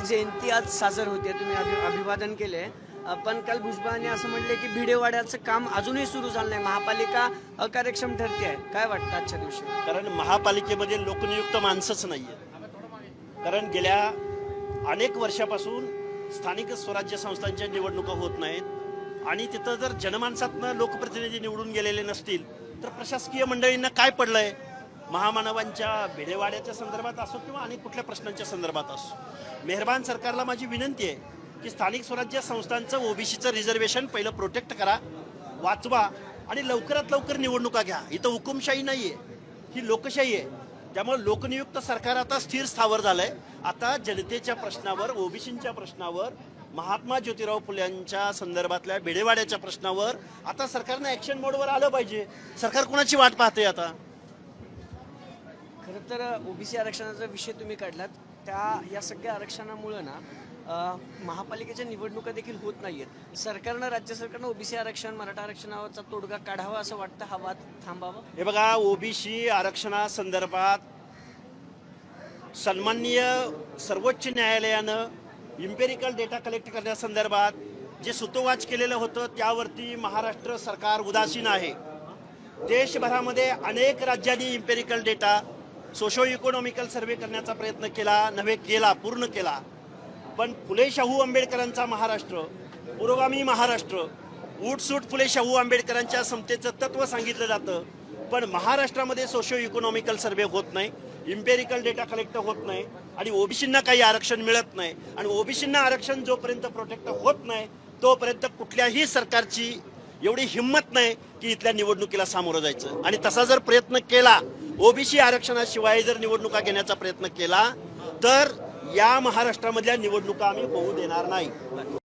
जयंती आज साजर होते, तुम्ही अभिवादन केले, पण काल भुजबळांनी असं म्हटले की भिडेवाड्याचं काम अजूनही सुरू झालं नाही, महापालिका अकार्यक्षम ठरते आहे. काय वाटतं आजच्या दिवशी? कारण महापालिकेमध्ये लोकनियुक्त माणसंच नाहीये. कारण गेल्या अनेक वर्षापासून स्थानिक स्वराज्य संस्थांच्या निवडणुका होत नाहीत आणि तिथं जर जनमानसातनं लोकप्रतिनिधी निवडून गेलेले नसतील तर प्रशासकीय मंडळींना काय पडलंय? महामानवांच्या भिडेवाड्याच्या संदर्भात असो किंवा अनेक कुठल्या प्रश्नांच्या संदर्भात असो, मेहरबान सरकारला माझी विनंती आहे की स्थानिक स्वराज्य संस्थांचं ओबीसीचं रिझर्वेशन पहिलं प्रोटेक्ट करा, वाचवा आणि लवकरात लवकर निवडणुका घ्या. इथं हुकुमशाही नाहीये, ही लोकशाही आहे. त्यामुळे लोकनियुक्त सरकार आता स्थिर स्थावर झालंय. आता जनतेच्या प्रश्नावर, ओबीसींच्या प्रश्नावर, महात्मा ज्योतिराव फुल्यांच्या संदर्भातल्या भिडेवाड्याच्या प्रश्नावर आता सरकारनं ऍक्शन मोडवर आलं पाहिजे. सरकार कोणाची वाट पाहते? आता खरं तर ओबीसी आरक्षणाचा विषय तुम्ही काढलात, या सगळ्या आरक्षणामुळे ना महापालिकेच्या निवडणुका देखील होत नाहीयेत. सरकारनं, राज्य सरकारनं ओबीसी आरक्षण, मराठा आरक्षणाचा तोडगा काढावा असं वाटतं, हा वाद थांबावा. हे बघा, ओबीसी आरक्षणासंदर्भात सन्माननीय सर्वोच्च न्यायालयानं इम्पेरिकल डेटा कलेक्ट करण्यासंदर्भात जे सूतोवाच केलेलं होतं त्यावरती महाराष्ट्र सरकार उदासीन आहे. देशभरामध्ये अनेक राज्यांनी empirical data, socio economical survey करण्याचा प्रयत्न केला, पूर्ण केला. पण फुले शाहू आंबेडकरांचा महाराष्ट्र, पुरोगामी महाराष्ट्र, उठसूट फुले शाहू आंबेडकरांच्या समतेचं तत्व सांगितलं जातं, पण महाराष्ट्रामध्ये सोशो इकॉनॉमिकल सर्व्हे होत नाही, इम्पेरिकल डेटा कलेक्ट होत नाही आणि ओबीसींना काही आरक्षण मिळत नाही. आणि ओबीसींना आरक्षण जोपर्यंत प्रोटेक्ट होत नाही तोपर्यंत कुठल्याही सरकारची एवढी हिंमत नाही की इथल्या निवडणुकीला सामोरं जायचं. आणि तसा जर प्रयत्न केला, ओबीसी आरक्षणाशिवाय जर निवडणुका घेण्याचा प्रयत्न केला तर या महाराष्ट्रामधल्या निवडणुका आम्ही होऊ देणार नाही.